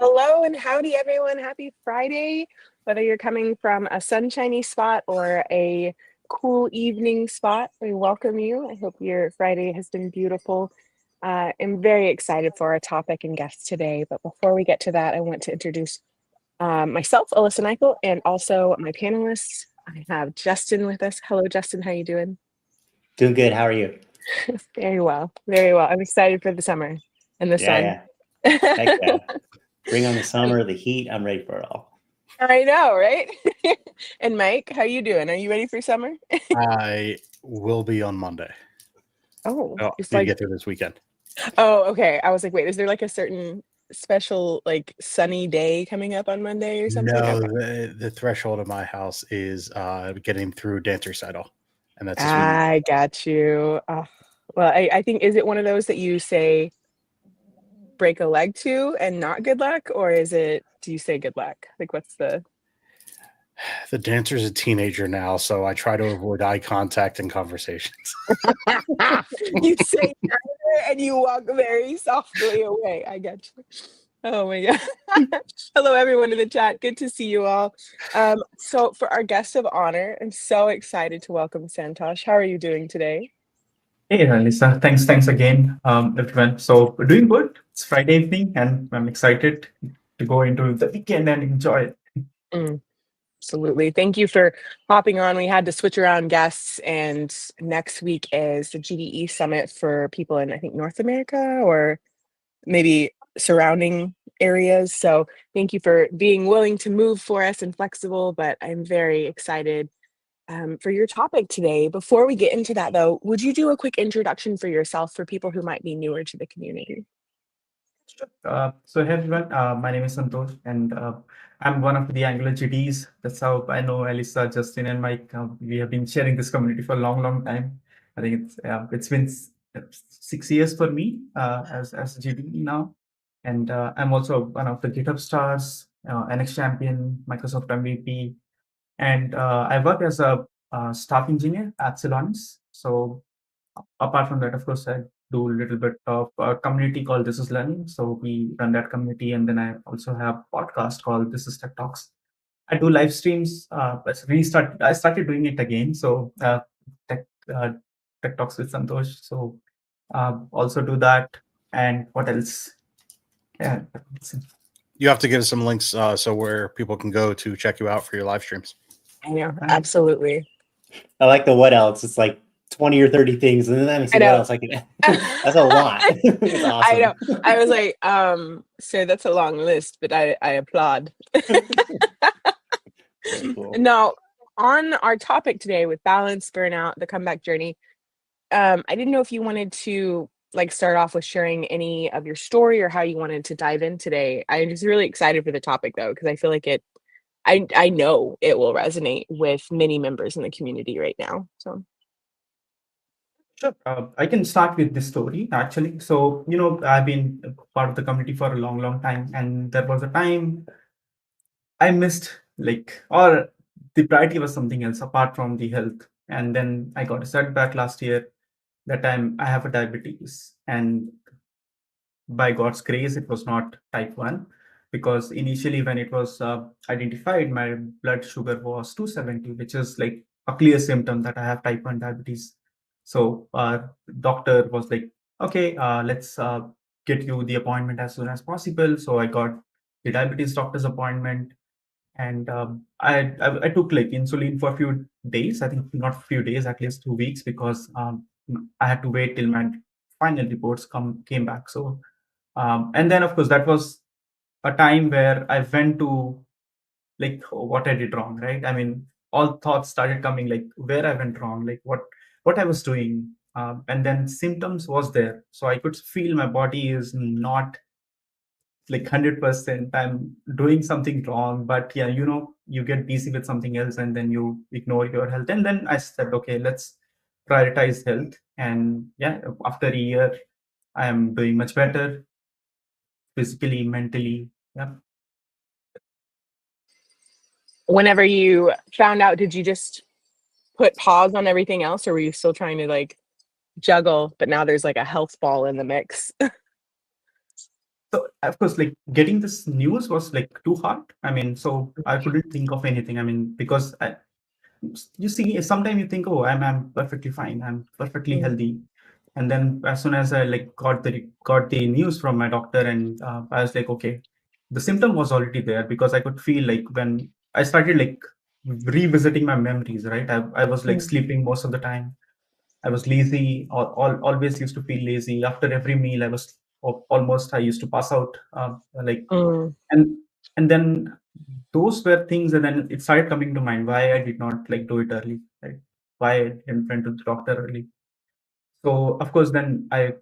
Hello and howdy, everyone. Happy Friday. Whether you're coming from a sunshiny spot or a cool evening spot, we welcome you. I hope your Friday has been beautiful. I'm very excited for our topic and guests today. But before we get to that, I want to introduce myself, Alyssa Nicoll, and also my panelists. I have Justin with us. Hello, Justin. How you doing? Doing good. How are you? Very well. Very well. I'm excited for the summer and the sun. Yeah. Heck yeah. Bring on the summer, the heat. I'm ready for it all. I know, right? And Mike, how you doing? Are you ready for summer? I will be on Monday. Oh, it's Need to like, get through this weekend. oh, okay. I was like, wait, is there like a certain special like sunny day coming up on Monday or something? No, Okay. the threshold of my house is getting through dance recital, and that's this weekend. I got you. Well, I think, is it one of those that you say break a leg to and not good luck, or do you say good luck? Like, what's the? The dancer's a teenager now, so I try to avoid eye contact and conversations. You say neither and you walk very softly away. I get you. Oh my God. Hello, everyone in the chat. Good to see you all. So for our guest of honor, I'm so excited to welcome Santosh. How are you doing today? Hey, Alyssa. Thanks again, everyone. So we're doing good. It's Friday evening, and I'm excited to go into the weekend and enjoy it. Absolutely. Thank you for hopping on. We had to switch around guests, and next week is the GDE Summit for people in, I think, North America or maybe surrounding areas. So thank you for being willing to move for us and flexible, but I'm very excited for your topic today. Before we get into that though, would you do a quick introduction for yourself for people who might be newer to the community? So hey everyone, my name is Santosh, and I'm one of the Angular GDs. That's how I know Alyssa, Justin, and Mike. We have been sharing this community for a long time. I think it's been 6 years for me as a GD now, and I'm also one of the GitHub stars, NX champion, Microsoft MVP, and I work as a staff engineer at Celonis. So apart from that, of course, I do a little bit of a community called This Is Learning. So we run that community, and then I also have a podcast called This Is Tech Talks. I do live streams. I started doing it again. So tech, uh, tech Talks with Santosh. So also do that. And what else? Yeah. You have to give us some links so where people can go to check you out for your live streams. I know, absolutely. I like the what else. It's like 20 or 30 things, and then let me see what else I can. That's a lot. It's awesome. I know. I was like, so that's a long list, but I applaud. Very cool. Now, on our topic today with balance, burnout, the comeback journey, I didn't know if you wanted to like start off with sharing any of your story or how you wanted to dive in today. I'm just really excited for the topic though, because I feel like I know it will resonate with many members in the community right now. So Sure. I can start with this story actually. So, I've been a part of the community for a long time, and there was a time I missed, or the priority was something else apart from the health. And then I got a setback last year. That time I have a diabetes, and by God's grace, it was not type 1, because initially when it was identified, my blood sugar was 270, which is like a clear symptom that I have type 1 diabetes. So doctor was like, okay, let's get you the appointment as soon as possible. So I got the diabetes doctor's appointment, and I took like insulin for a few days. I think not a few days, at least 2 weeks, because I had to wait till my final reports came back. So and then of course that was a time where I went to like what I did wrong, right? I mean, all thoughts started coming, like where I went wrong, like what I was doing, and then symptoms was there, so I could feel my body is not like 100%. I'm doing something wrong, but yeah, you get busy with something else, and then you ignore your health. And then I said, okay, let's prioritize health. And yeah, after a year, I am doing much better physically, mentally. Yeah. whenever you found out, did you just put pause on everything else, or were you still trying to like juggle, but now there's like a health ball in the mix? So of course, like getting this news was like too hard. I mean, so I couldn't think of anything. I mean, because you see, sometimes you think, oh, I'm perfectly fine, I'm perfectly healthy, and then as soon as I like got the news from my doctor, and I was like, okay, the symptom was already there because I could feel like when I started like revisiting my memories, right? I was like sleeping most of the time. I was lazy, or always used to feel lazy. After every meal, I was almost I used to pass out. Like and then those were things, and then it started coming to mind why I did not like do it early, right? Why I didn't went to the doctor early. So of course, then I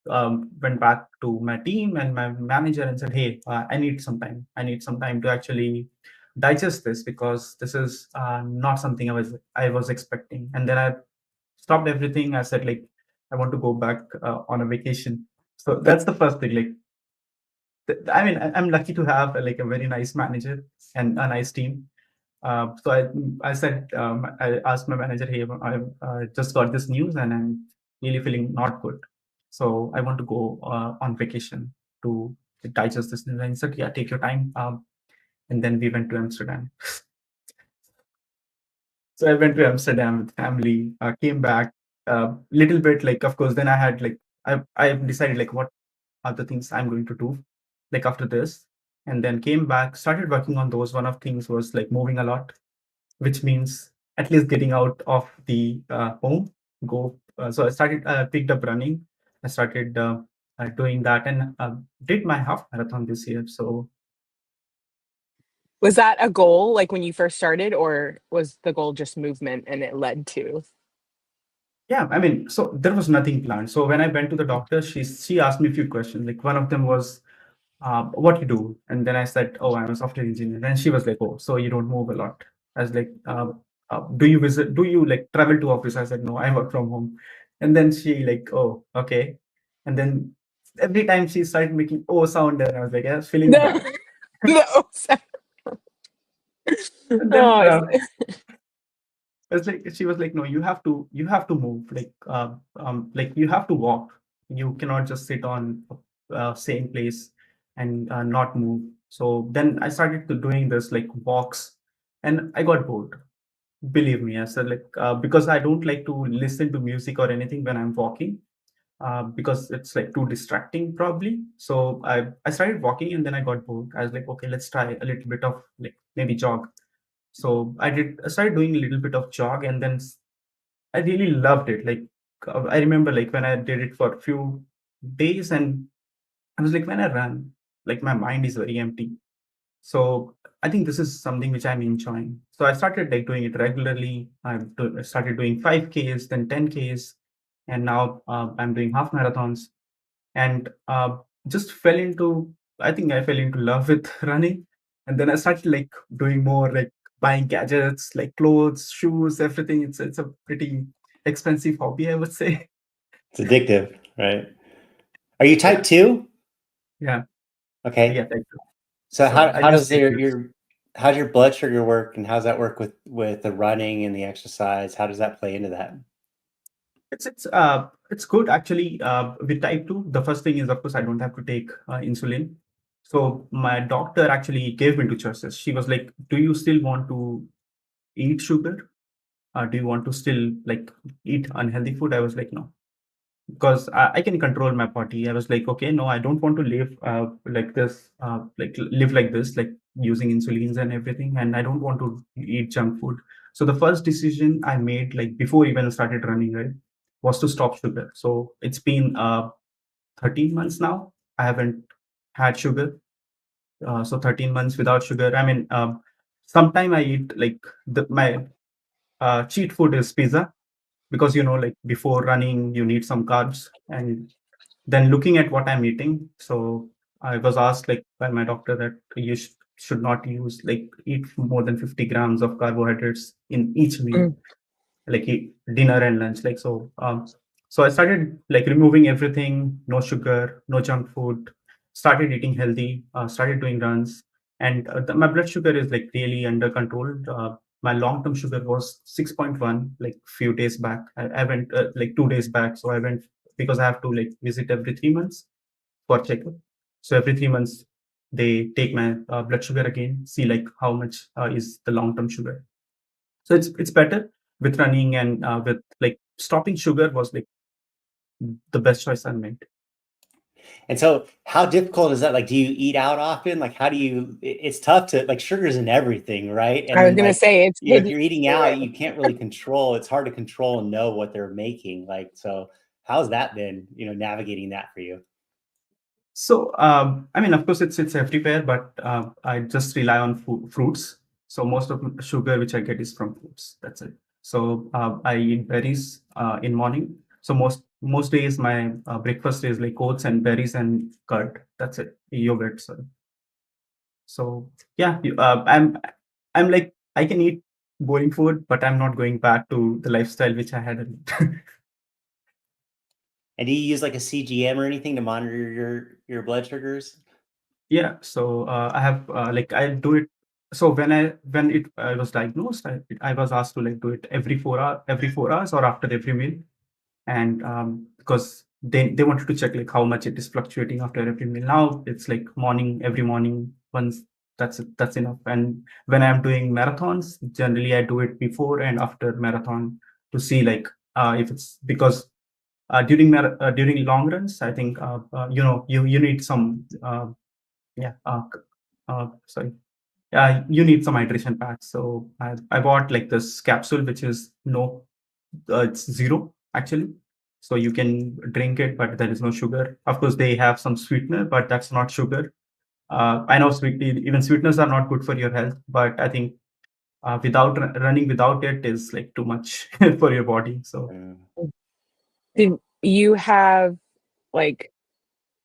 went back to my team and my manager and said, "Hey, I need some time. I need some time to actually digest this because this is not something I was expecting." And then I stopped everything. I said, like, I want to go back on a vacation. So that's the first thing. Like, I mean, I'm lucky to have like a very nice manager and a nice team. So I said, I asked my manager, hey, I just got this news and I'm really feeling not good. So I want to go on vacation to digest this news. And he said, yeah, take your time. And then we went to Amsterdam. So I went to Amsterdam with family, came back little bit, like, of course, then I had like, I decided like what are the things I'm going to do like after this. And then came back, started working on those. One of things was like moving a lot, which means at least getting out of the home, go. So I started, picked up running. I started doing that and did my half marathon this year. So Was that a goal, like when you first started, or was the goal just movement and it led to? yeah, I mean, so there was nothing planned. So when I went to the doctor, she asked me a few questions. Like one of them was, what you do? And then I said, oh, I'm a software engineer. And she was like, oh, so you don't move a lot. I was like, do you visit? Do you like travel to office? I said, no, I work from home. And then she like, oh, okay. And then every time she started making oh sound, and I was like, yeah, I was feeling bad. No. And then Oh, it's like she was like, no, you have to move, like you have to walk. You cannot just sit on same place and not move. So then I started to doing this like walks, and I got bored. Believe me, I said like because I don't like to listen to music or anything when I'm walking. Because it's like too distracting probably. So I started walking and then I got bored. I was like, okay, let's try a little bit of like maybe jog. So I started doing a little bit of jog, and then I really loved it. Like I remember like when I did it for a few days, and I was like, when I run, like my mind is very empty. So I think this is something which I'm enjoying. So I started like doing it regularly. I started doing 5Ks, then 10Ks, and now I'm doing half marathons. And just fell into, I think I fell into love with running. And then I started like doing more like buying gadgets, like clothes, shoes, everything. It's a pretty expensive hobby, I would say. It's addictive, right? Are you Yeah, type 2? yeah, Okay. yeah. Like, So so I how just does how's your blood sugar work, and how's that work with the running and the exercise? How does that play into that? it's good actually. With type 2, the first thing is of course I don't have to take insulin. So my doctor actually gave me two choices. She was like, do you still want to eat sugar? Do you want to still like eat unhealthy food? I was like, no, because I can control my body. I was like, okay, no, I don't want to live like this, live like this, like using insulins and everything, and I don't want to eat junk food. So the first decision I made, like before even started running, right, was to stop sugar. So it's been 13 months now. I haven't had sugar. So 13 months without sugar. I mean, sometime I eat like my cheat food is pizza, because like before running you need some carbs. And then looking at what I'm eating, so I was asked like by my doctor that you should not use like eat more than 50 grams of carbohydrates in each meal, Mm. like eat dinner and lunch, like so. So I started like removing everything, no sugar, no junk food, started eating healthy, started doing runs. And my blood sugar is like really under control. My long-term sugar was 6.1 like few days back. I went like 2 days back, so I went because I have to like visit every 3 months for checkup. So every 3 months, they take my blood sugar again, see like how much is the long-term sugar. So it's better with running, and with like stopping sugar was like the best choice I made. And so how difficult is that? Like, do you eat out often? Like, how do you, it's tough to, like, sugar's in everything, right? And I was then, gonna like, say it's if hidden you're eating out, everywhere. you can't really control, it's hard to control and know what they're making. Like, so how's that been, navigating that for you? So I mean, of course, it's everywhere, but I just rely on fruits. So most of the sugar which I get is from fruits. That's it. So I eat berries in morning. So most days my breakfast is like oats and berries and curd. That's it. Yogurt. So yeah, I'm like I can eat boring food, but I'm not going back to the lifestyle which I had. And do you use like a CGM or anything to monitor your blood sugars? Yeah, so I have like I do it. So when I was diagnosed, I was asked to like do it every 4 hours or after every meal, and because they wanted to check like how much it is fluctuating after every meal. Now it's like every morning once. That's enough. And when I'm doing marathons, generally I do it before and after marathon to see like if it's because during long runs, I think you need some yeah sorry you need some hydration packs. So I bought like this capsule which is no it's zero actually, so you can drink it but there is no sugar. Of course they have some sweetener, but that's not sugar. I know even sweeteners are not good for your health, but I think without running without it is like too much for your body. So Did you have like,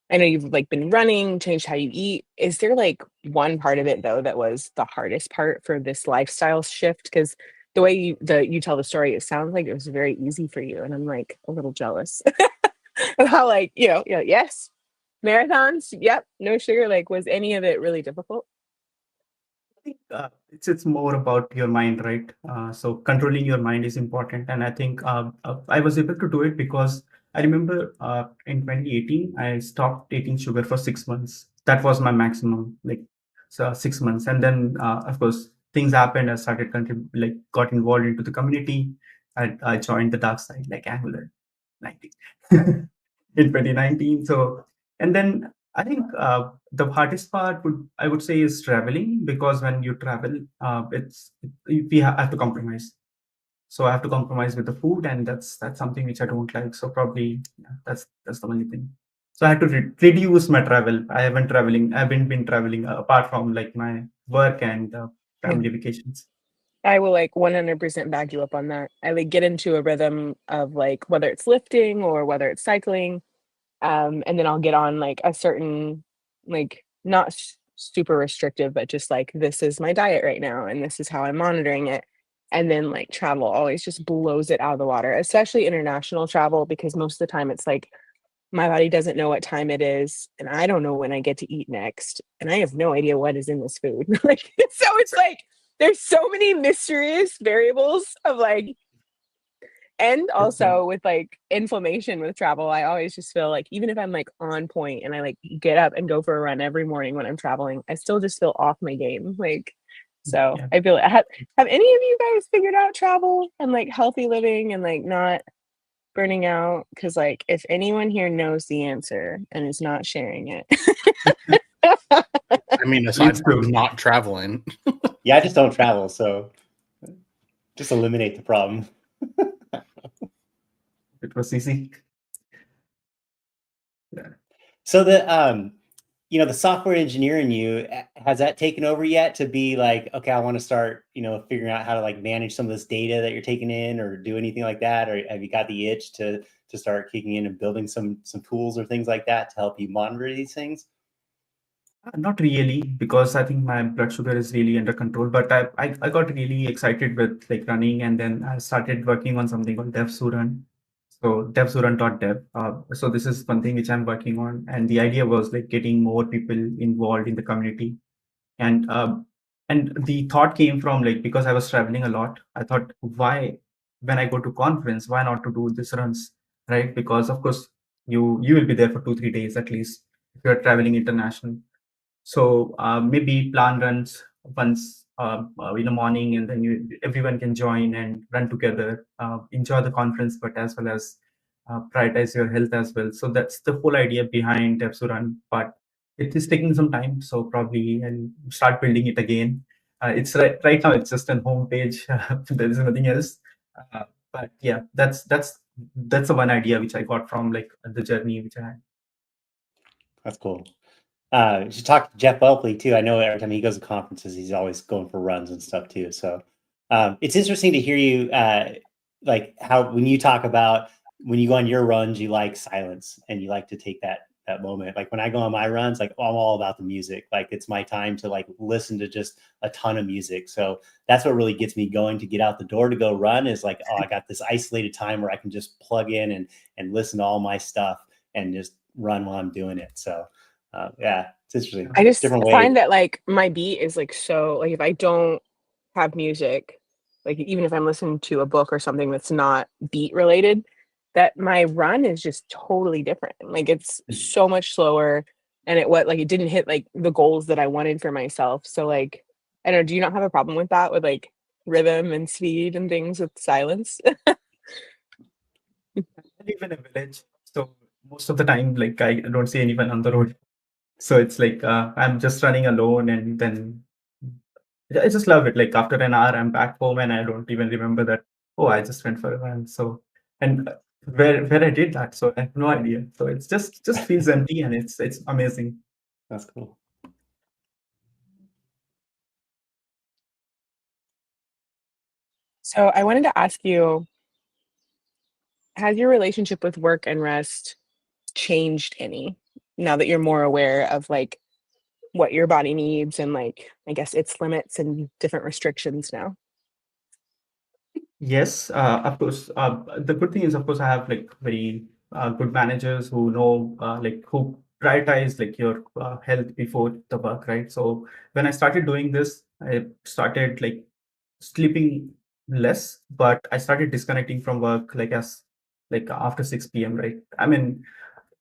I know you've like been running, changed how you eat. Is there like one part of it though that was the hardest part for this lifestyle shift? Because the way you tell the story, it sounds like it was very easy for you, and I'm like a little jealous of how like yes, marathons, yep, no sugar. Like, was any of it really difficult? I think it's more about your mind, right? So controlling your mind is important, and I think I was able to do it because I remember in 2018 I stopped taking sugar for 6 months. That was my maximum, like 6 months, and then of course things happened. I started got involved into the community. I joined the dark side, like Angular 90 in 2019. So and then I think the hardest part I would say is traveling, because when you travel, we have to compromise. So I have to compromise with the food, and that's something which I don't like. So probably that's the only thing. So I had to reduce my travel. I haven't been traveling apart from like my work and Yeah. family vacations. I will like 100% back you up on that. I like get into a rhythm of like whether it's lifting or whether it's cycling, and then I'll get on like a certain, like not super restrictive, but just like this is my diet right now and this is how I'm monitoring it. And then like travel always just blows it out of the water, especially international travel, because most of the time it's like my body doesn't know what time it is and I don't know when I get to eat next and I have no idea what is in this food. Like, so it's like there's so many mysterious variables of like, and also with like inflammation with travel, I always just feel like even if I'm like on point and I like get up and go for a run every morning when I'm traveling, I still just feel off my game. Like, so Yeah. I feel have any of you guys figured out travel and like healthy living and like not burning out? Because like if anyone here knows the answer and is not sharing it. I mean, aside from not traveling. Yeah, I just don't travel, so just eliminate the problem. It was easy. Yeah. So the software engineer in you, has that taken over yet to be like, okay, I want to start, figuring out how to like manage some of this data that you're taking in or do anything like that? Or have you got the itch to start kicking in and building some tools or things like that to help you monitor these things? Not really, because I think my blood sugar is really under control. But I got really excited with like running, and then I started working on something called DevSurun. So devsurun.dev. So this is one thing which I'm working on, and the idea was like getting more people involved in the community. And the thought came from like, because I was traveling a lot, I thought, why when I go to conference, why not to do this runs, right? Because of course you will be there for 2-3 days at least, if you're traveling international. So maybe plan runs once in the morning, and then everyone can join and run together, enjoy the conference, but as well as prioritize your health as well. So that's the whole idea behind Tepsu Run. But it is taking some time, so probably I'll start building it again. It's right now. It's just a home page. There is nothing else. But yeah, that's the one idea which I got from like the journey which I had. That's cool. You should talk to Jeff Welpley too. I know every time he goes to conferences, he's always going for runs and stuff too. So it's interesting to hear you like how when you talk about when you go on your runs, you like silence and you like to take that moment. Like when I go on my runs, like I'm all about the music. Like it's my time to like listen to just a ton of music. So that's what really gets me going to get out the door to go run is like, oh, I got this isolated time where I can just plug in and listen to all my stuff and just run while I'm doing it. So yeah, it's interesting. I just Different ways. find that like my beat is like so like if I don't have music, like even if I'm listening to a book or something that's not beat related, that my run is just totally different. Like it's so much slower, and it didn't hit like the goals that I wanted for myself. So like I don't know, do you not have a problem with that with like rhythm and speed and things with silence? I live in a village, so most of the time, like I don't see anyone on the road. So it's like I'm just running alone, and then I just love it. Like after an hour, I'm back home, and I don't even remember that. Oh, I just went for a run. So and where I did that, so I have no idea. So it's just feels empty, and it's amazing. That's cool. So I wanted to ask you, has your relationship with work and rest changed any now that you're more aware of like what your body needs and like I guess its limits and different restrictions now? Yes, of course. The good thing is, of course, I have like very good managers who know, like who prioritize like your health before the work, right? So when I started doing this, I started like sleeping less, but I started disconnecting from work like after 6 p.m., right? I mean,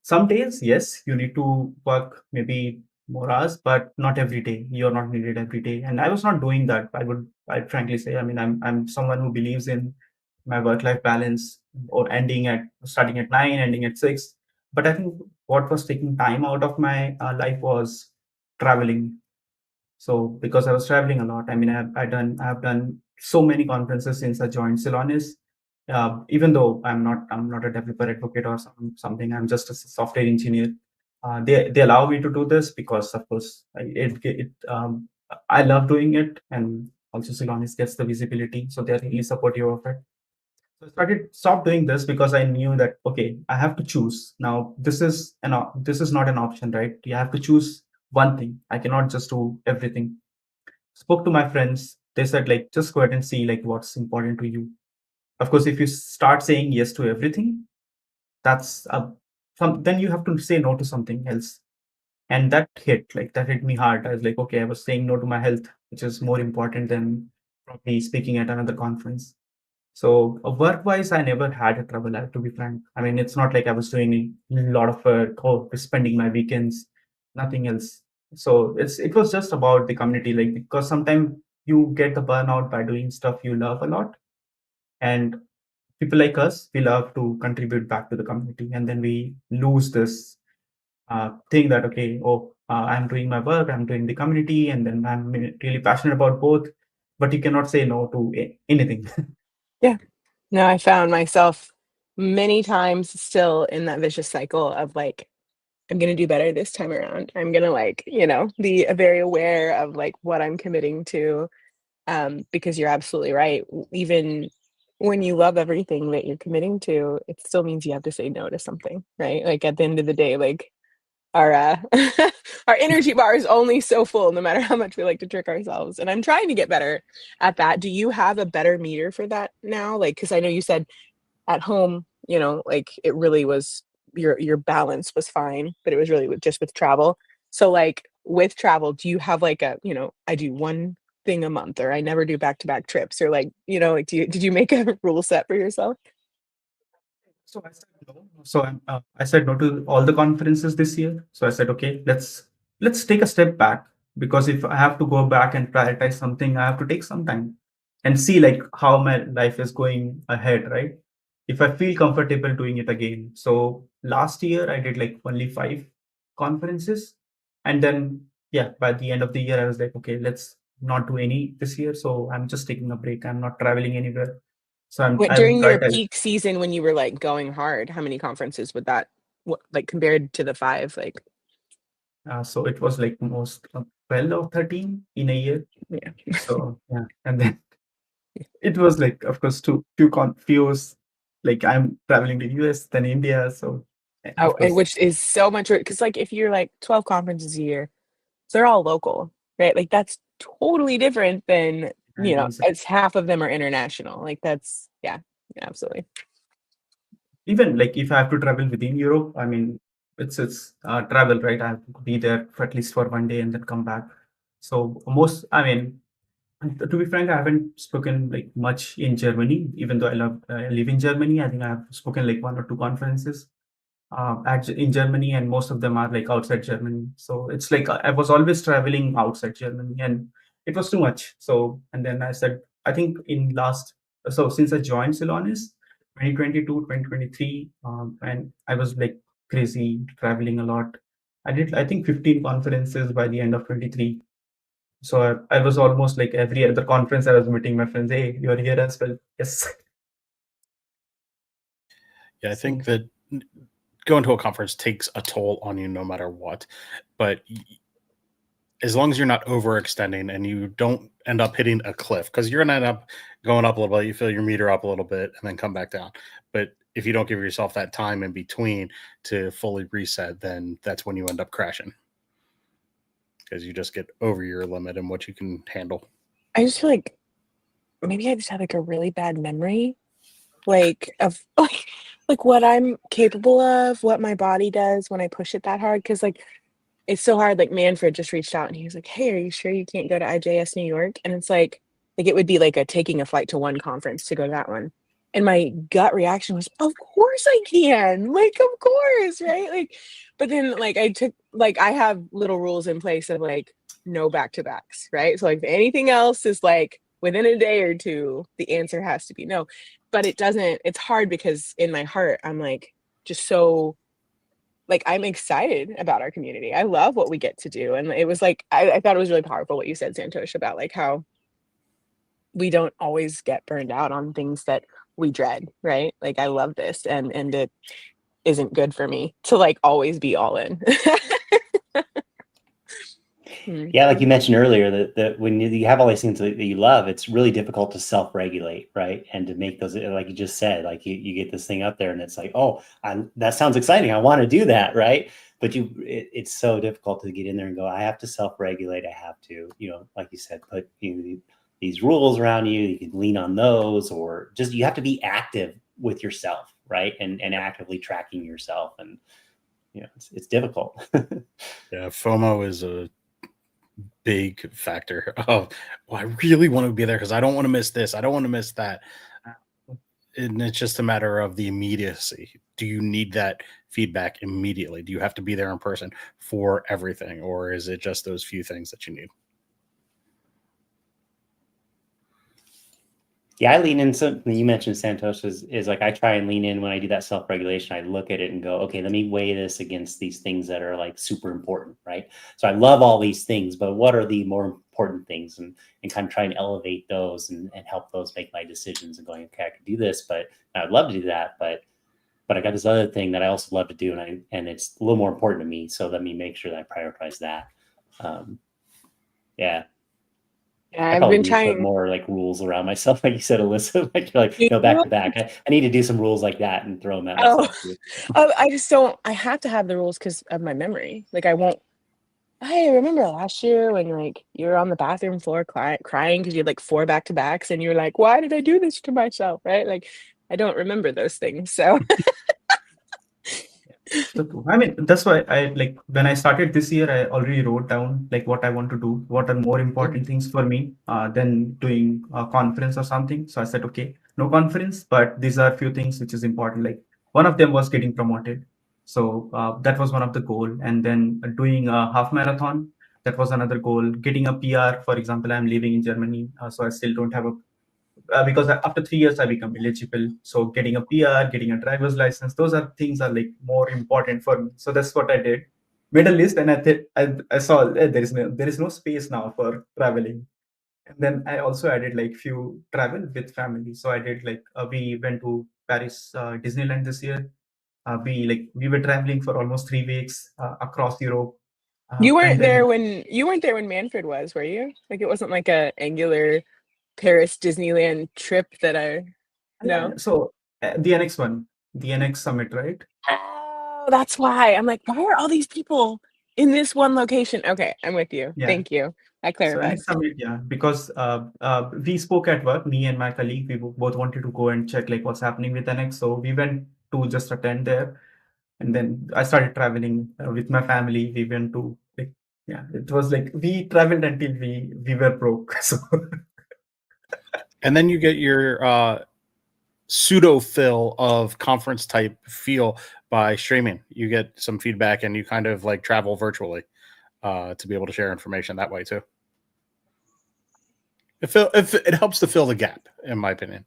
some days, yes, you need to work maybe more hours, but not every day. You're not needed every day. And I was not doing that. I'd frankly say, I mean, I'm someone who believes in my work-life balance or starting at 9, ending at 6. But I think what was taking time out of my life was traveling. So because I was traveling a lot, I mean, I've done so many conferences since I joined Celonis. Even though I'm not a developer advocate or something, I'm just a software engineer. They allow me to do this because, of course, I love doing it, and also Celonis gets the visibility, so they're really supportive of it. So I stopped doing this because I knew that okay, I have to choose now. This is not an option, right? You have to choose one thing. I cannot just do everything. Spoke to my friends. They said like just go ahead and see like what's important to you. Of course, if you start saying yes to everything, that's then you have to say no to something else. And that hit me hard. I was like, okay, I was saying no to my health, which is more important than probably speaking at another conference. So work-wise, I never had a trouble. I have to be frank. I mean, it's not like I was doing a lot of work or spending my weekends, nothing else. So it was just about the community, like because sometimes you get the burnout by doing stuff you love a lot, and people like us, we love to contribute back to the community, and then we lose this thing that okay, I'm doing my work, I'm doing the community, and then I'm really passionate about both, but you cannot say no to anything. Yeah. No, I found myself many times still in that vicious cycle of like, I'm gonna do better this time around. I'm gonna like, be very aware of like what I'm committing to. Because you're absolutely right. Even when you love everything that you're committing to, it still means you have to say no to something, right? Like at the end of the day, like our our energy bar is only so full no matter how much we like to trick ourselves. And I'm trying to get better at that. Do you have a better meter for that now? Like, because I know you said at home, like it really was your balance was fine, but it was really just with travel. So like with travel, do you have like I do one thing a month, or I never do back-to-back trips, or like, like did you make a rule set for yourself? So I said no. So I said no to all the conferences this year. So I said, okay, let's take a step back, because if I have to go back and prioritize something, I have to take some time and see like how my life is going ahead, right? If I feel comfortable doing it again. So last year I did like only 5 conferences, and then yeah, by the end of the year I was like, okay, let's not do any this year. So I'm just taking a break. I'm not traveling anywhere. So I'm During your prioritizing. peak season when you were like going hard, how many conferences would that like compared to the 5? Like, So it was like most 12 or 13 in a year. yeah. So yeah, and then it was like, of course, few confused. Like I'm traveling to US, then India. So Oh, of and course, which is so much because like if you're like 12 conferences a year, they're all local, right? Like that's totally different than, it's half of them are international. Like that's yeah, absolutely. even like if I have to travel within Europe, I mean, it's travel, right? I have to be there for at least for one day and then come back. So I mean, to be frank, I haven't spoken like much in Germany, even though I live in Germany. I think I have spoken like 1 or 2 conferences in Germany, and most of them are like outside Germany. So it's like I was always traveling outside Germany, and it was too much. So and then I said, I think since I joined Celonis 2022, 2023, and I was like crazy traveling a lot. I did I think 15 conferences by the end of 23. So I was almost like every other conference I was meeting my friends. Hey, you're here as well. Yes. Yeah, I think that going to a conference takes a toll on you no matter what. But as long as you're not overextending and you don't end up hitting a cliff, because you're going to end up going up a little bit, you fill your meter up a little bit and then come back down. But if you don't give yourself that time in between to fully reset, then that's when you end up crashing, because you just get over your limit and what you can handle. I just feel like maybe I just have like a really bad memory, like of like what I'm capable of, what my body does when I push it that hard. Cause like it's so hard. Like Manfred just reached out and he was like, "Hey, are you sure you can't go to IJS New York?" And it's like it would be like taking a flight to one conference to go to that one. And my gut reaction was, "Of course I can. Like, of course, right?" Like, but then like I have little rules in place of like no back-to-backs, right? So like if anything else is like within a day or two, the answer has to be no. But it's hard because in my heart, I'm like just so like I'm excited about our community. I love what we get to do. And it was like I thought it was really powerful what you said, Santosh, about like how we don't always get burned out on things that we dread, right? Like I love this and it isn't good for me to like always be all in. Yeah, like you mentioned earlier, that when you have all these things that you love, it's really difficult to self-regulate, right? And to make those, like you just said, like you get this thing up there and it's like, oh, that sounds exciting. I want to do that, right? But it's so difficult to get in there and go, I have to self-regulate. I have to, like you said, put these rules around you. You can lean on those, or just you have to be active with yourself, right? And actively tracking yourself, and it's difficult. Yeah, FOMO is a big factor of, well, I really want to be there because I don't want to miss this. I don't want to miss that. And it's just a matter of the immediacy. Do you need that feedback immediately? Do you have to be there in person for everything? Or is it just those few things that you need? Yeah, I lean in. Something you mentioned, Santosh, is like I try and lean in when I do that self-regulation. I look at it and go, okay, let me weigh this against these things that are like super important, right? So I love all these things, but what are the more important things? And kind of try and elevate those and help those make my decisions and going, okay, I could do this, but I'd love to do that, but I got this other thing that I also love to do, and it's a little more important to me. So let me make sure that I prioritize that. Yeah. I I've probably been need to put trying. more like rules around myself, like you said, Alyssa. Like you're like, no, back to back. I need to do some rules like that and throw them at myself too. I just don't. I have to have the rules because of my memory. Like I won't. I remember last year when like you were on the bathroom floor crying because you had like 4 back-to-backs and you're like, why did I do this to myself? Right? Like I don't remember those things. So I mean, that's why I like when I started this year, I already wrote down like what I want to do, what are more important things for me than doing a conference or something. So I said, okay, no conference, but these are few things which is important. Like one of them was getting promoted. So that was one of the goal. And then doing a half marathon, that was another goal. Getting a PR, for example, I'm living in Germany, so I still don't have a because after 3 years I become eligible. So getting a PR, getting a driver's license, those are things are like more important for me. So that's what I did. Made a list, and I saw there is no space now for traveling. And then I also added like few travel with family. So I did like we went to Paris Disneyland this year. We were traveling for almost 3 weeks across Europe. You And weren't there then when Manfred was, were you? Like it wasn't like a angular Paris Disneyland trip that I no. so the NX Summit, right? Oh, that's why. I'm like, why are all these people in this one location? Okay, I'm with you. Yeah. Thank you. That So clarifies. NX Summit, yeah, because we spoke at work, me and my colleague, we both wanted to go and check like what's happening with NX. So we went to just attend there, and then I started traveling with my family. We went to like, yeah, it was like we traveled until we were broke. So And then you get your pseudo fill of conference type feel by streaming. You get some feedback and you kind of like travel virtually to be able to share information that way too. It helps to fill the gap, in my opinion.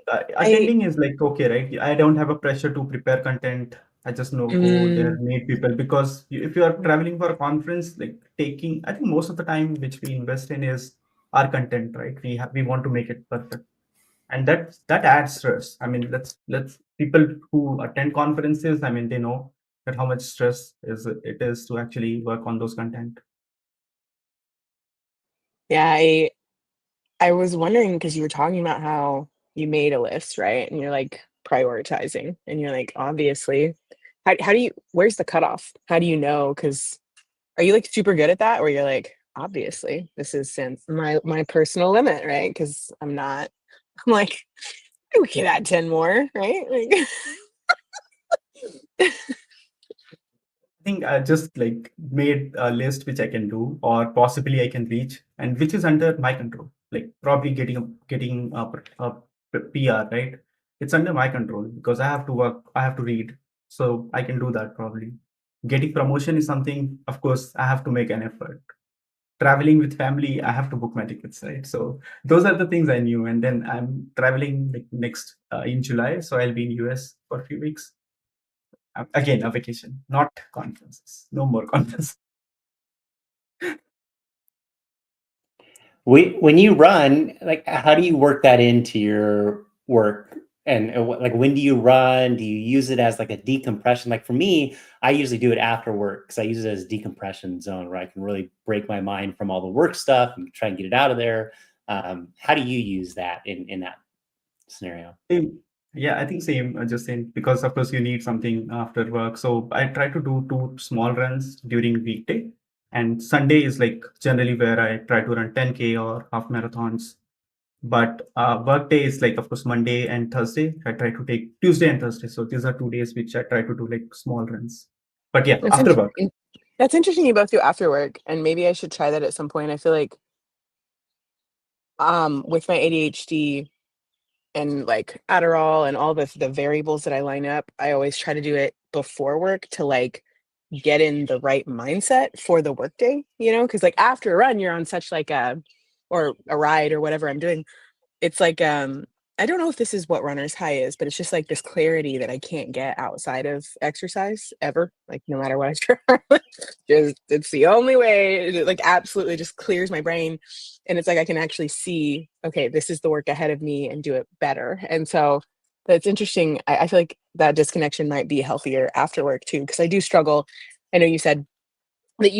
attending is like okay, right? I don't have a pressure to prepare content. I just know go there, meet people. Because if you are traveling for a conference, like taking, I think most of the time which we invest in is our content, right? We want to make it perfect, and that adds stress. I mean, let's people who attend conferences, I mean, they know that how much stress it is to actually work on those content. Yeah, I was wondering because you were talking about how you made a list, right? And you're like prioritizing, and you're like, obviously, how do you? Where's the cutoff? How do you know? Because are you like super good at that, or you're like, obviously, this is since my personal limit, right? Because I'm not. I'm like, we could add 10 more, right? Like, I think I just like made a list which I can do or possibly I can reach, and which is under my control. Like probably getting a PR, right? It's under my control because I have to work, I have to read, so I can do that probably. Getting promotion is something, of course, I have to make an effort. Traveling with family, I have to book my tickets, right? So those are the things I knew. And then I'm traveling like next in July, so I'll be in US for a few weeks. Again, a vacation, not conferences. No more conferences. When you run, like, how do you work that into your work? And like, when do you run? Do you use it as like a decompression? Like for me, I usually do it after work because I use it as a decompression zone where I can really break my mind from all the work stuff and try and get it out of there. How do you use that in that scenario? Same. Yeah, I think same. Just saying because of course you need something after work. So I try to do 2 small runs during weekday, and Sunday is like generally where I try to run 10K or half marathons. But work day is like of course Monday and Thursday. I try to take Tuesday and Thursday. So these are 2 days which I try to do like small runs. But yeah, that's after work. interesting. That's interesting. You both do after work, and maybe I should try that at some point. I feel like, with my ADHD and like Adderall and all the variables that I line up, I always try to do it before work to like get in the right mindset for the workday, because like after a run, you're on such like or a ride or whatever I'm doing. It's like, I don't know if this is what runner's high is, but it's just like this clarity that I can't get outside of exercise ever. Like no matter what I try, just it's the only way. It like absolutely just clears my brain, and it's like I can actually see, okay, this is the work ahead of me and do it better. And so that's interesting. I feel like that disconnection might be healthier after work too, because I do struggle. I know you said that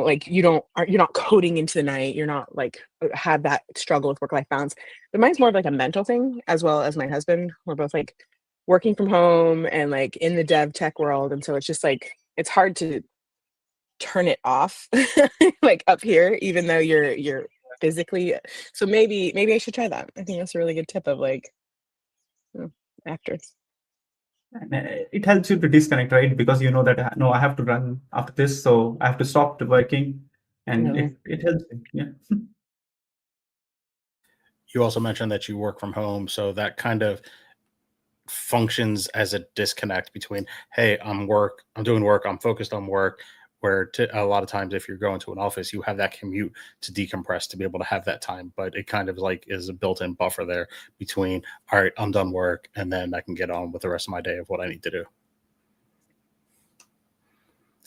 like you're not coding into the night, you're not like have that struggle with work-life balance, but mine's more of like a mental thing. As well as my husband, we're both like working from home and like in the dev tech world, and so it's just like it's hard to turn it off like up here, even though you're physically. So maybe I should try that. I think that's a really good tip of like actors. And it helps you to disconnect, right? Because you know that no, I have to run after this, so I have to stop the working, and No. it helps you. Yeah. You also mentioned that you work from home, so that kind of functions as a disconnect between, hey, I'm doing work, I'm focused on work, where a lot of times if you're going to an office, you have that commute to decompress, to be able to have that time, but it kind of like is a built-in buffer there between, all right, I'm done work, and then I can get on with the rest of my day of what I need to do.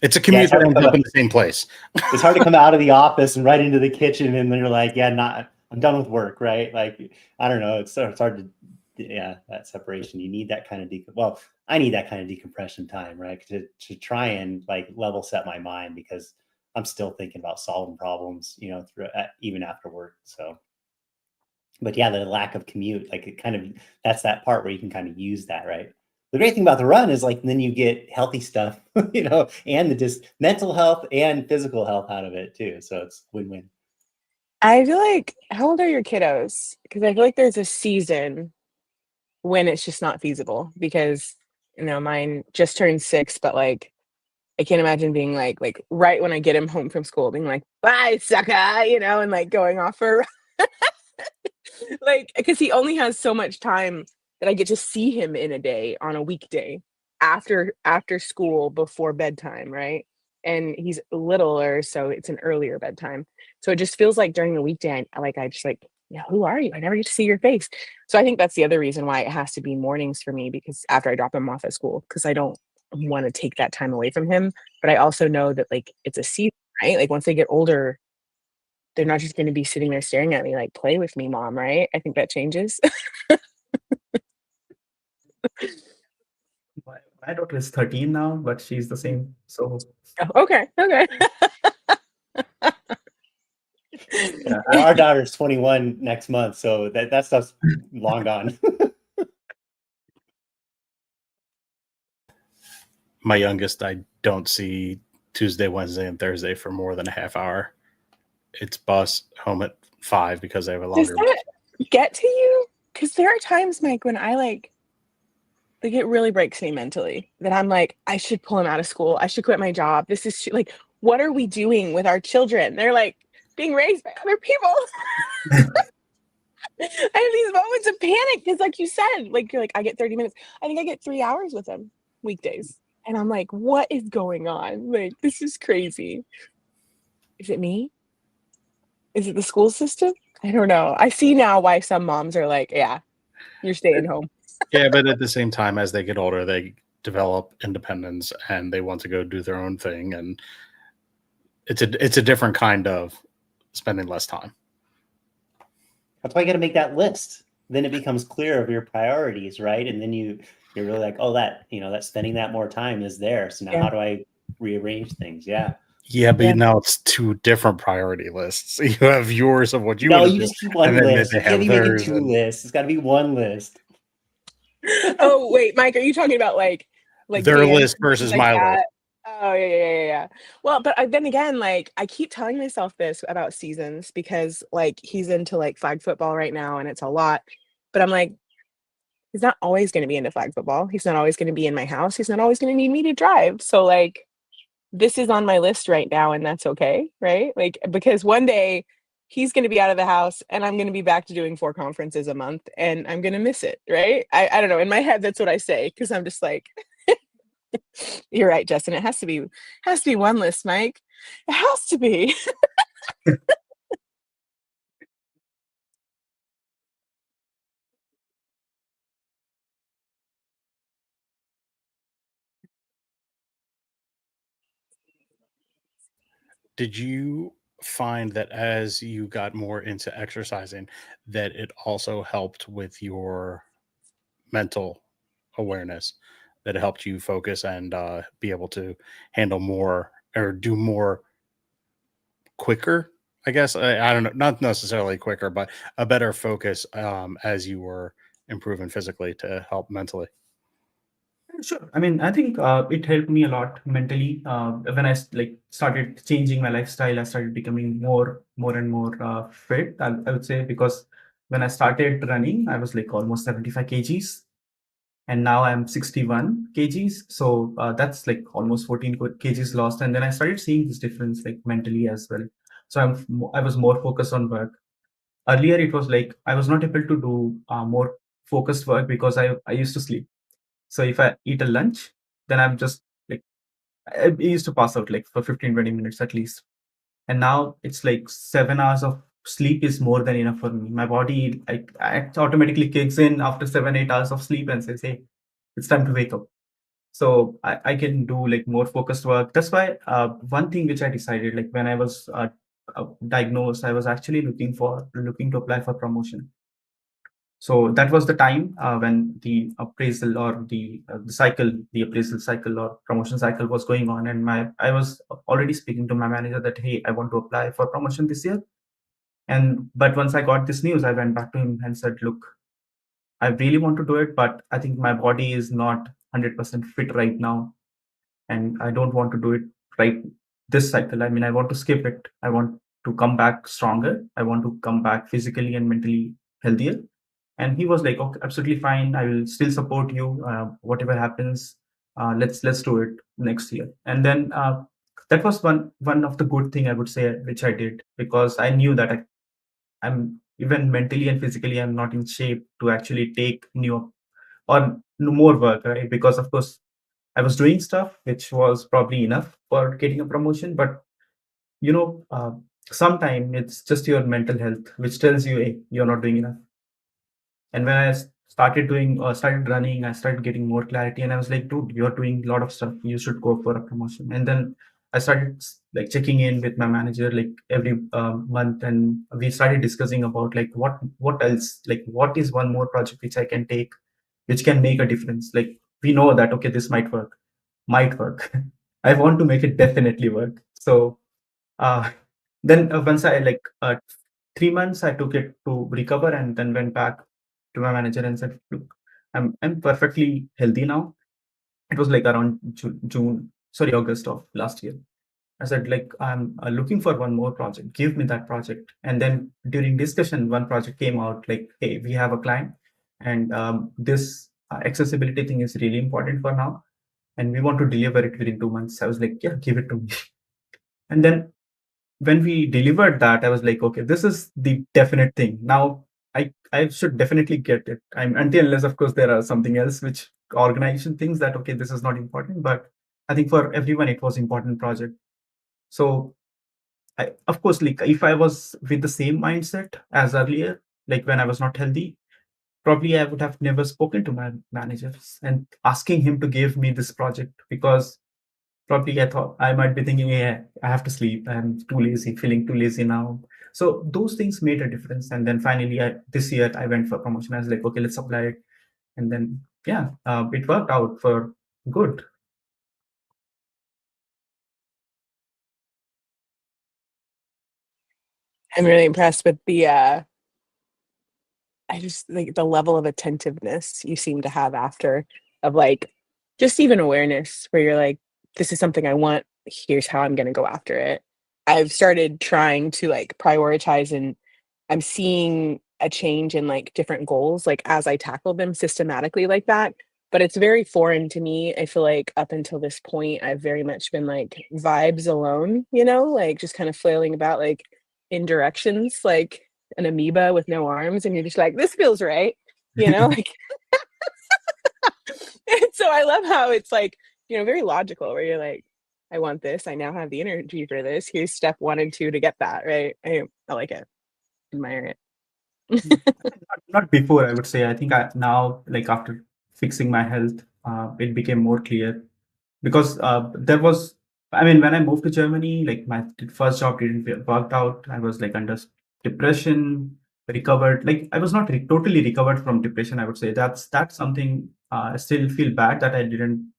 It's a commute that ends up in the same place. It's hard to come out of the office and right into the kitchen, and then you're like, yeah, I'm done with work, right? Like, I don't know. It's hard to, that separation. You need that kind of I need that kind of decompression time, right? To try and like level set my mind, because I'm still thinking about solving problems, even after work. So, but yeah, the lack of commute, like that's that part where you can kind of use that, right? The great thing about the run is like, then you get healthy stuff, and the mental health and physical health out of it too. So it's win-win. I feel like, how old are your kiddos? Because I feel like there's a season when it's just not feasible, because, mine just turned 6, but like, I can't imagine being like right when I get him home from school, being like, bye, sucker, and like going off for a run. Like, because he only has so much time that I get to see him in a day on a weekday after school before bedtime, right? And he's littler, so it's an earlier bedtime. So it just feels like during the weekday, I just like, yeah, who are you? I never get to see your face. So I think that's the other reason why it has to be mornings for me, because after I drop him off at school, because I don't want to take that time away from him. But I also know that like it's a season, right? Like once they get older, they're not just going to be sitting there staring at me like, play with me, mom, right? I think that changes. My daughter is 13 now, but she's the same. So Okay. Yeah, our daughter's 21 next month, so that stuff's long gone. My youngest, I don't see Tuesday, Wednesday, and Thursday for more than a half hour. It's bus home at 5 because they have a longer. Does that get to you? Because there are times, Mike, when it really breaks me mentally, that I'm like, I should pull him out of school. I should quit my job. This is like, what are we doing with our children? They're like being raised by other people. I have these moments of panic because, like you said, like you're like, I get 30 minutes. I think I get 3 hours with them weekdays. And I'm like, what is going on? Like, this is crazy. Is it me? Is it the school system? I don't know. I see now why some moms are like, yeah, you're staying home. Yeah, but at the same time, as they get older, they develop independence and they want to go do their own thing. And it's a different kind of spending less time. That's why you got to make that list. Then it becomes clear of your priorities, right? And then you're really like, oh, that spending that more time is there. So now how do I rearrange things? Yeah. Yeah, but now it's 2 different priority lists. You have yours of what you want to do. You just keep one list. You can't be making 2 lists. It's got to be one list. Oh, wait, Mike, are you talking about like their list versus my list? Oh, yeah. Well, but then again, like I keep telling myself this about seasons, because like he's into like flag football right now and it's a lot. But I'm like, he's not always going to be into flag football. He's not always going to be in my house. He's not always going to need me to drive. So like, this is on my list right now, and that's okay, right? Like, because one day he's going to be out of the house and I'm going to be back to doing 4 conferences a month and I'm going to miss it, right? I don't know. In my head, that's what I say, because I'm just like, you're right, Justin. It has to be one list, Mike. It has to be. Did you find that as you got more into exercising, that it also helped with your mental awareness, that it helped you focus and be able to handle more or do more quicker? I guess I don't know, not necessarily quicker, but a better focus as you were improving physically to help mentally. Sure. I mean, I think it helped me a lot mentally when I started changing my lifestyle. I started becoming more and more fit. I would say, because when I started running, I was like almost 75 kgs, and now I'm 61 kgs. So that's like almost 14 kgs lost. And then I started seeing this difference like mentally as well. So I was more focused on work. Earlier, it was like I was not able to do more focused work because I used to sleep. So if I eat a lunch, then I'm just like, I used to pass out like for 15-20 minutes at least. And now it's like 7 hours of sleep is more than enough for me. My body like automatically kicks in after 7-8 hours of sleep and says, hey, it's time to wake up. So I can do like more focused work. That's why one thing which I decided, like when I was diagnosed, I was actually looking to apply for promotion. So that was the time when the appraisal or the appraisal cycle or promotion cycle was going on, and I was already speaking to my manager that, hey, I want to apply for promotion this year. But once I got this news, I went back to him and said, look, I really want to do it, but I think my body is not 100% fit right now, and I don't want to do it right this cycle. I mean, I want to skip it. I want to come back stronger. I want to come back physically and mentally healthier. And he was like, okay, absolutely fine. I will still support you. Whatever happens, let's do it next year. And then that was one of the good thing I would say which I did, because I knew that I'm even mentally and physically I'm not in shape to actually take new or more work, right? Because of course I was doing stuff which was probably enough for getting a promotion, but you know, sometimes it's just your mental health which tells you, hey, you're not doing enough. And when I started running, I started getting more clarity, and I was like, dude, you're doing a lot of stuff. You should go for a promotion. And then I started like checking in with my manager like every month, and we started discussing about like what else, like what is one more project which I can take, which can make a difference. Like we know that okay, this might work. I want to make it definitely work. So uh, then once I 3 months, I took it to recover, and then went back to my manager and said, "Look, I'm perfectly healthy now." It was like around August of last year. I said, like, I'm looking for one more project. Give me that project. And then during discussion, one project came out like, hey, we have a client, and this accessibility thing is really important for now, and we want to deliver it within 2 months. I was like, yeah, give it to me. And then when we delivered that, I was like, okay, this is the definite thing. Now I should definitely get it. I'm until unless of course there are something else which organization thinks that okay, this is not important. But I think for everyone it was important project. So I, of course, like if I was with the same mindset as earlier, like when I was not healthy, probably I would have never spoken to my managers and asking him to give me this project, because probably I thought I might be thinking, yeah, I have to sleep. I'm too lazy, feeling too lazy now. So those things made a difference. And then finally, this year I went for promotion. I was like, okay, let's apply it. And then, yeah, it worked out for good. I'm really impressed with the I just like the level of attentiveness you seem to have after, of like just even awareness where you're like, this is something I want, here's how I'm gonna go after it. I've started trying to like prioritize, and I'm seeing a change in like different goals like as I tackle them systematically like that. But it's very foreign to me. I feel like up until this point, I've very much been like vibes alone, like just kind of flailing about like in directions, like an amoeba with no arms, and you're just like, this feels right, like and so I love how it's like, very logical where you're like, I want this, I now have the energy for this, here's step 1 and 2 to get that right. I like it, admire it. Not before, I would say. I think now, like after fixing my health, it became more clear, because there was, I mean, when I moved to Germany, like my first job didn't work out. I was like under depression, recovered. Like I was not totally recovered from depression. I would say that's something I still feel bad that I didn't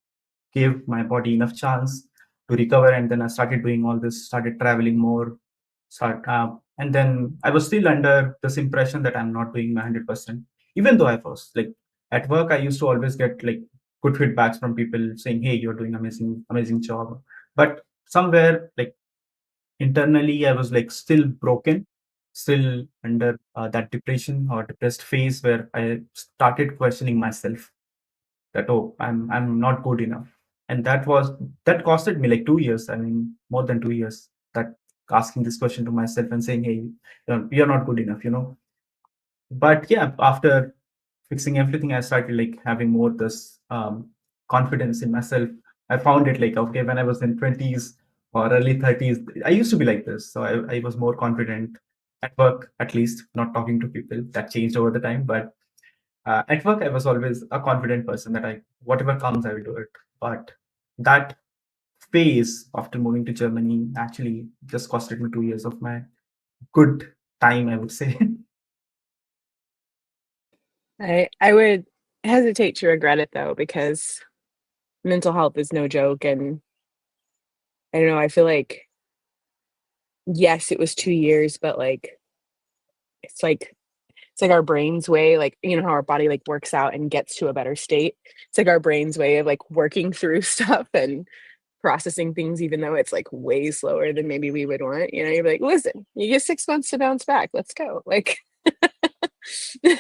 give my body enough chance to recover. And then I started doing all this, started traveling more, and then I was still under this impression that I'm not doing my 100%, even though I was like at work. I used to always get like good feedbacks from people saying, hey, you're doing amazing job. But somewhere like internally, I was like still broken, still under that depression or depressed phase where I started questioning myself that, oh, I'm not good enough. And that costed me like 2 years. I mean, more than 2 years, that asking this question to myself and saying, hey, you're not good enough. But yeah, after fixing everything, I started like having more this confidence in myself. I found it like, okay, when I was in 20s or early 30s, I used to be like this. So I was more confident at work, at least, not talking to people. That changed over the time. But at work, I was always a confident person that whatever comes, I will do it. But that phase after moving to Germany actually just costed me 2 years of my good time, I would say. I would hesitate to regret it though, because mental health is no joke. And I don't know, I feel like, yes, it was 2 years, but it's like it's like our brain's way, like, you know, how our body like works out and gets to a better state. It's like our brain's way of like working through stuff and processing things, even though it's like way slower than maybe we would want. You know, you're like, listen, you get 6 months to bounce back. Let's go. Like, I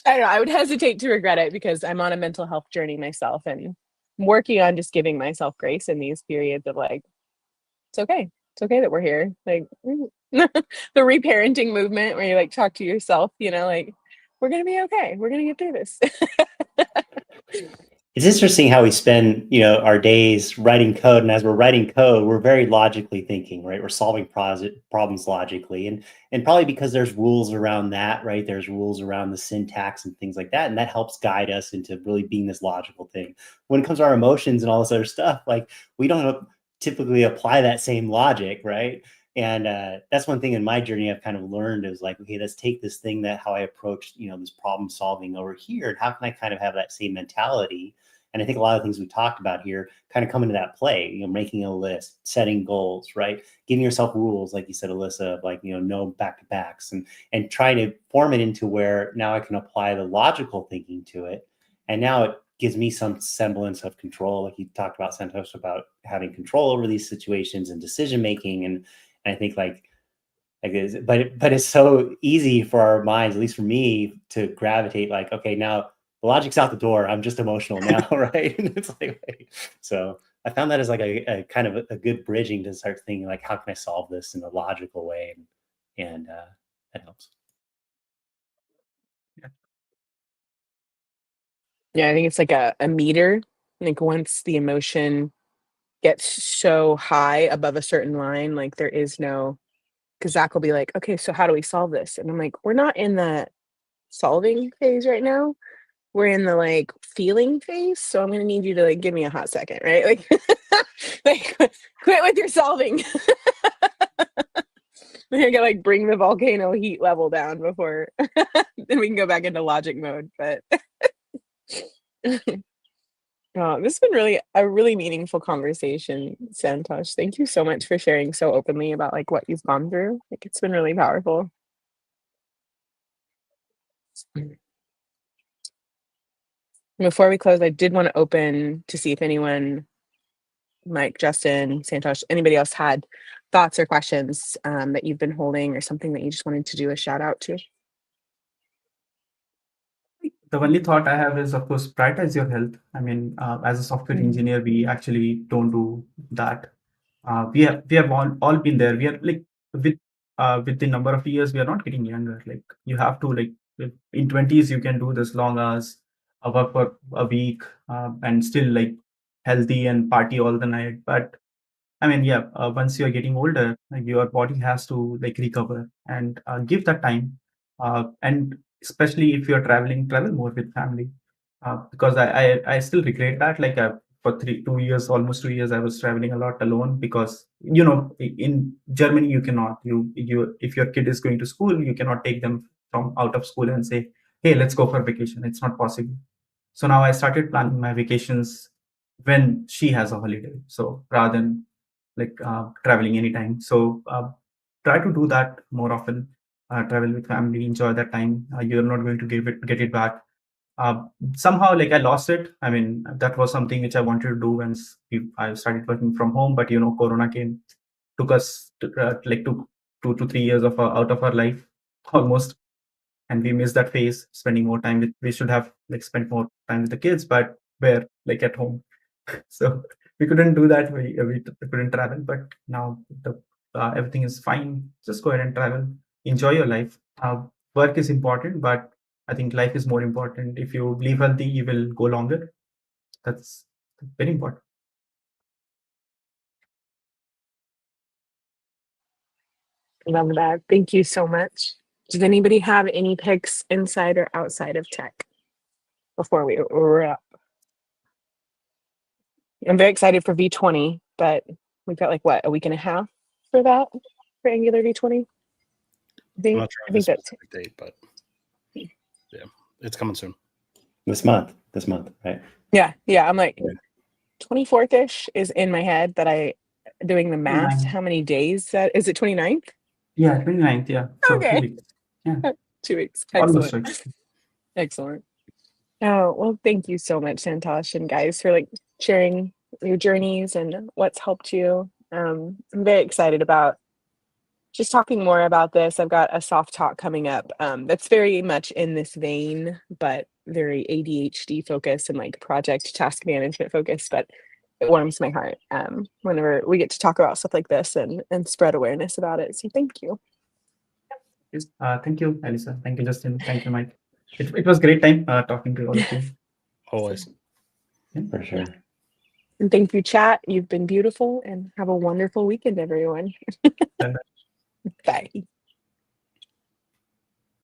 don't know. I would hesitate to regret it because I'm on a mental health journey myself, and I'm working on just giving myself grace in these periods of like, it's okay. It's okay that we're here. Like the reparenting movement where you like talk to yourself, you know, like, we're going to be okay. We're going to get through this. It's interesting how we spend, our days writing code, and as we're writing code, we're very logically thinking, right? We're solving problems logically, and probably because there's rules around that, right? There's rules around the syntax and things like that, and that helps guide us into really being this logical thing. When it comes to our emotions and all this other stuff, like, we don't typically apply that same logic, right? And that's one thing in my journey I've kind of learned is like, okay, let's take this thing that how I approach, this problem solving over here, and how can I kind of have that same mentality? And I think a lot of things we talked about here kind of come into that play, making a list, setting goals, right? Giving yourself rules, like you said, Alyssa, like, no back-to-backs, and trying to form it into where now I can apply the logical thinking to it. And now it gives me some semblance of control. Like you talked about, Santosh, about having control over these situations and decision-making. And I think but it's so easy for our minds, at least for me, to gravitate like, okay, now the logic's out the door. I'm just emotional now, right? And it's like, so I found that as like a kind of a good bridging to start thinking like, how can I solve this in a logical way? And that helps. Yeah, I think it's like a meter. Like once the emotion gets so high above a certain line, like there is no, because Zach will be like, okay, so how do we solve this? And I'm like, we're not in the solving phase right now. We're in the like feeling phase. So I'm gonna need you to like give me a hot second, right? Like, like quit with your solving. We're gonna like bring the volcano heat level down before then we can go back into logic mode. But oh, this has been really a really meaningful conversation, Santosh. Thank you so much for sharing so openly about like what you've gone through. Like it's been really powerful. Before we close, I did want to open to see if anyone, Mike, Justin, Santosh, anybody else had thoughts or questions that you've been holding or something that you just wanted to do a shout out to. The only thought I have is, of course, prioritize your health. I mean, as a software engineer, we actually don't do that. We have all been there. We are like with the number of years, we are not getting younger. Like you have to like in 20s, you can do this long hours, work for a week, and still like healthy and party all the night. But I mean, yeah, once you're getting older, your body has to like recover and give that time. And especially if you're traveling, travel more with family. Because I still regret that. Like for 2 years, almost 2 years, I was traveling a lot alone because in Germany you cannot you if your kid is going to school, you cannot take them from out of school and say, hey, let's go for vacation. It's not possible. So now I started planning my vacations when she has a holiday. So rather than like traveling anytime. So try to do that more often. Travel with family, enjoy that time. You're not going to get it back. Somehow, like I lost it. I mean, that was something which I wanted to do when I started working from home. But Corona came, took us like 2 to 3 years of out of our life almost, and we missed that phase. Spending more time with, we should have like spent more time with the kids, but we're like at home. So we couldn't do that. We couldn't travel, but now everything is fine. Just go ahead and travel, enjoy your life. Work is important, but I think life is more important. If you live healthy, you will go longer. That's very important. Love that. Thank you so much. Does anybody have any picks inside or outside of tech before we wrap? I'm very excited for V20, but we've got like what, a week and a half for that for Angular V20. I'm not sure I of the think that's specific date, but yeah, it's coming soon. This month, right? yeah. I'm like 24th ish is in my head that I doing the math. 29th. How many days that is it? 29th? Yeah, 29th. Yeah. So Okay. 2 weeks. Yeah. 2 weeks. Almost Excellent. like. Excellent. Oh, well, thank you so much, Santosh and guys, for like sharing your journeys and what's helped you. I'm very excited about just talking more about this. I've got a soft talk coming up that's very much in this vein, but very ADHD focused and like project task management focused. But it warms my heart whenever we get to talk about stuff like this and spread awareness about it. So thank you. Thank you, Alyssa. Thank you, Justin. Thank you, Mike. It was great time talking to all of you. Always. Yeah. For sure. And thank you, chat. You've been beautiful and have a wonderful weekend, everyone. Bye.